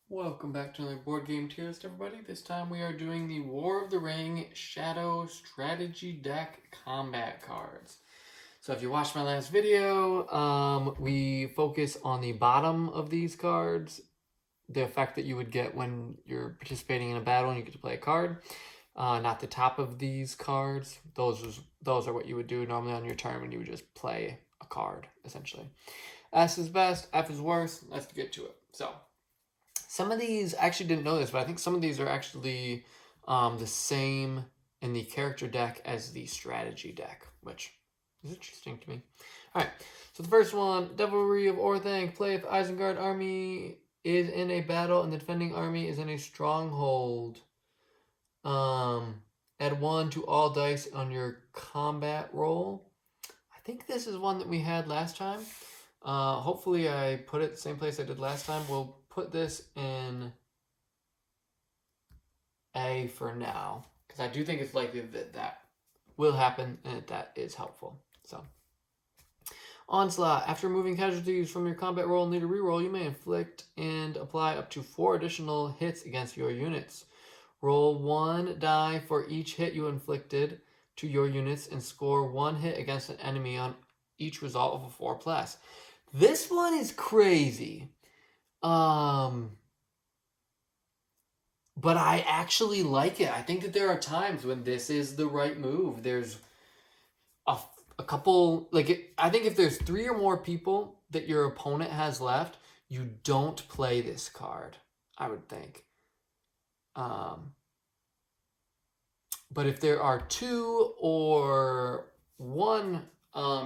Welcome back to another board game tier list, everybody. This time we are doing the War of the Ring Shadow Strategy Deck combat cards. So if you watched my last video, we focus on the bottom of these cards, the effect that you would get when you're participating in a battle and you get to play a card. Not the top of these cards. Those are what you would do normally on your turn when you would just play a card, essentially. S is best, F is worst. Let's get to it. So some of these, I actually didn't know this, but I think some of these are actually the same in the character deck as the strategy deck, which is interesting to me. All right, so the first one, Devilry of Orthanc. Play if Isengard army is in a battle and the defending army is in a stronghold. Add 1 to all dice on your combat roll. I think this is one that we had last time. Hopefully I put it the same place I did last time. We'll put this in A for now, because I do think it's likely that that will happen and that is helpful. So, Onslaught. After removing casualties from your combat roll and leader reroll, you may inflict and apply up to 4 additional hits against your units. Roll 1 die for each hit you inflicted to your units and score 1 hit against an enemy on each result of a 4+. This one is crazy. But I actually like it. I think that there are times when this is the right move. There's a couple, I think if there's 3 or more people that your opponent has left, you don't play this card, I would think. But if there are 2 or 1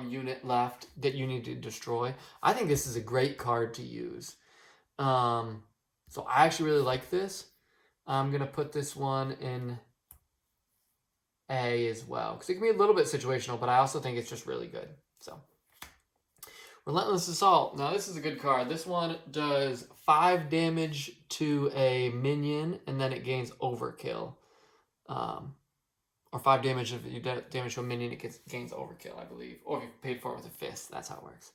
unit left that you need to destroy, I think this is a great card to use. So I actually really like this. I'm going to put this one in A as well, because it can be a little bit situational, but I also think it's just really good. So, Relentless Assault. Now, this is a good card. This one does 5 damage to a minion, and then it gains Overkill. Or 5 damage if you damage to a minion, it gains Overkill, I believe. Or if you paid for it with a fist, that's how it works.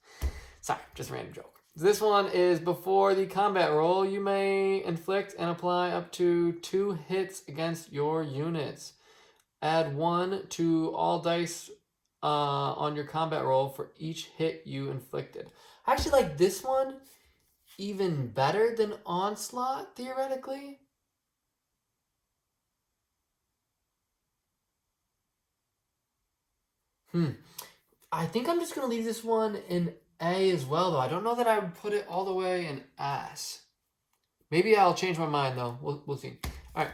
Sorry, just a random joke. This one is before the combat roll. You may inflict and apply up to 2 hits against your units. Add 1 to all dice on your combat roll for each hit you inflicted. I actually like this one even better than Onslaught, theoretically. I think I'm just going to leave this one in A as well, though. I don't know that I would put it all the way in S. Maybe I'll change my mind, though. We'll see. All right.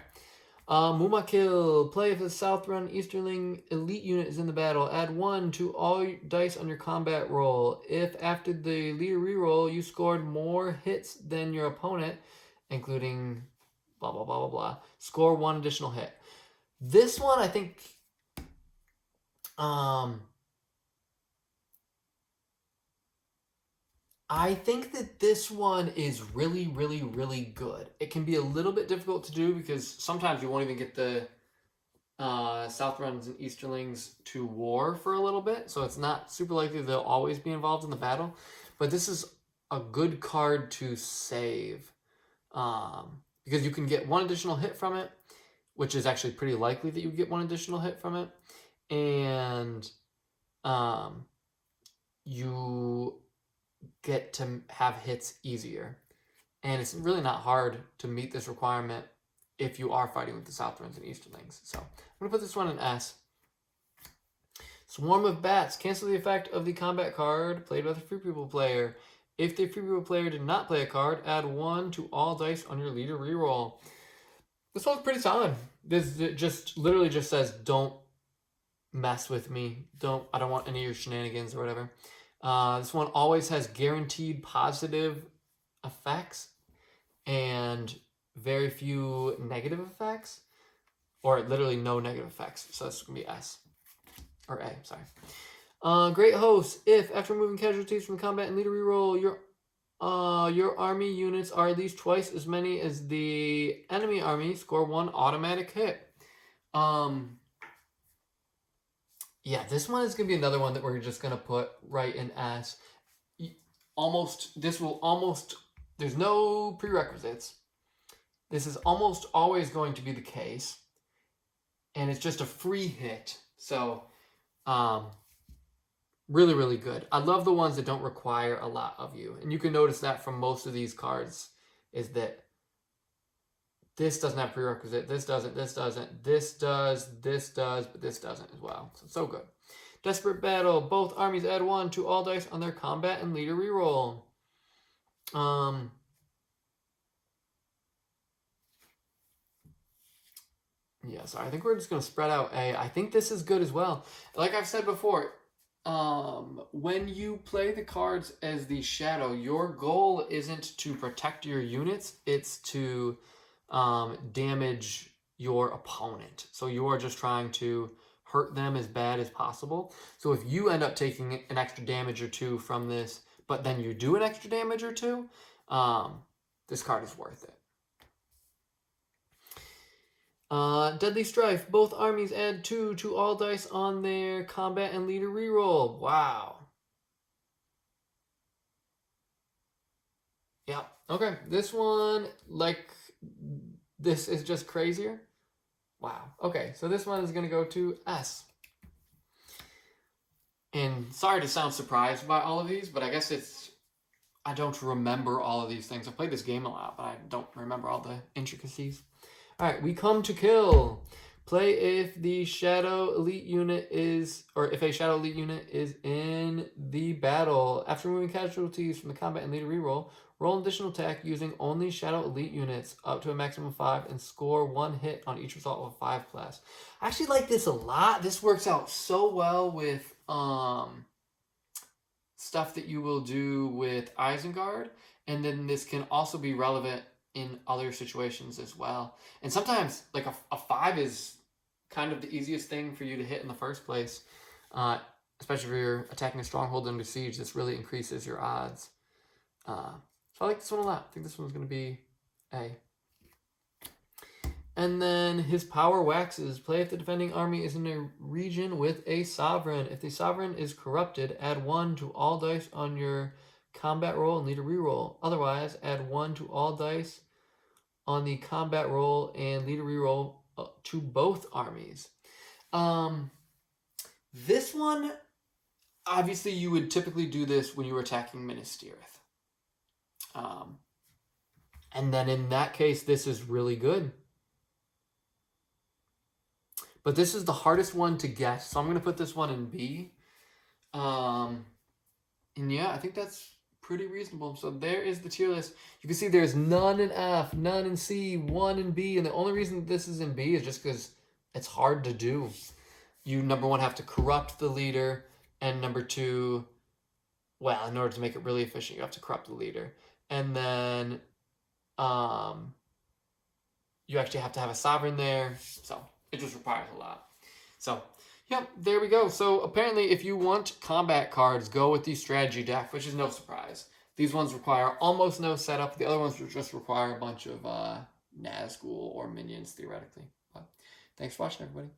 Mumakil. Play if the Southron Easterling elite unit is in the battle. Add 1 to all dice on your combat roll. If after the leader reroll you scored more hits than your opponent, including blah, blah, blah, blah, blah, score 1 additional hit. This one, I think... I think that this one is really, really, really good. It can be a little bit difficult to do because sometimes you won't even get the Southrons and Easterlings to war for a little bit, so it's not super likely they'll always be involved in the battle. But this is a good card to save because you can get 1 additional hit from it, which is actually pretty likely that you get 1 additional hit from it, and you get to have hits easier. And it's really not hard to meet this requirement if you are fighting with the Southrons and Easterlings. So I'm going to put this one in S. Swarm of Bats. Cancel the effect of the combat card played by the Free People player. If the Free People player did not play a card, add 1 to all dice on your leader reroll. This one's pretty solid. This just literally just says, don't mess with me. I don't want any of your shenanigans or whatever. This one always has guaranteed positive effects and very few negative effects, or literally no negative effects. So this is going to be S. Or A, sorry. Great Host. If, after removing casualties from combat and leader reroll, your army units are at least twice as many as the enemy army, score 1 automatic hit. Yeah, this one is going to be another one that we're just going to put right in S. There's no prerequisites. This is almost always going to be the case. And it's just a free hit. So, really, really good. I love the ones that don't require a lot of you. And you can notice that from most of these cards is that this doesn't have prerequisite, this doesn't, this doesn't, this does, but this doesn't as well. So good. Desperate Battle. Both armies add 1 to all dice on their combat and leader reroll. Yeah, so I think we're just going to spread out A. I think this is good as well. Like I've said before, when you play the cards as the Shadow, your goal isn't to protect your units, it's to damage your opponent. So you are just trying to hurt them as bad as possible. So if you end up taking an extra damage or 2 from this, but then you do an extra damage or 2, this card is worth it. Deadly Strife. Both armies add 2 to all dice on their combat and leader reroll. Wow. Yeah. Okay. This one, like, this is just crazier. Wow. Okay. So this one is going to go to S. And sorry to sound surprised by all of these, but I guess I don't remember all of these things. I've played this game a lot, but I don't remember all the intricacies. Alright, We Come to Kill. Play if the Shadow Elite unit is, or if a Shadow Elite unit is in the battle. After removing casualties from the combat and leader reroll, roll an additional attack using only Shadow Elite units up to a maximum of 5 and score 1 hit on each result of a 5 class. I actually like this a lot. This works out so well with stuff that you will do with Isengard, and then this can also be relevant in other situations as well. And sometimes, like, a 5 is kind of the easiest thing for you to hit in the first place, especially if you're attacking a stronghold under siege. This really increases your odds. So I like this one a lot. I think this one's going to be A. And then His Power Waxes. Play if the defending army is in a region with a sovereign. If the sovereign is corrupted, add 1 to all dice on your combat roll and leader reroll. Otherwise, add 1 to all dice on the combat roll and leader reroll to both armies. This one, obviously you would typically do this when you were attacking Minas Tirith. And then in that case, this is really good. But this is the hardest one to guess, so I'm going to put this one in B. And yeah, I think that's pretty reasonable. So there is the tier list. You can see there's none in F, none in C, 1 in B. And the only reason this is in B is just because it's hard to do. You, number 1, have to corrupt the leader. And number 2, well, in order to make it really efficient, you have to corrupt the leader. And then you actually have to have a sovereign there. So it just requires a lot. So, yep, there we go. So apparently if you want combat cards, go with the strategy deck, which is no surprise. These ones require almost no setup. The other ones just require a bunch of Nazgul or minions, theoretically. But thanks for watching, everybody.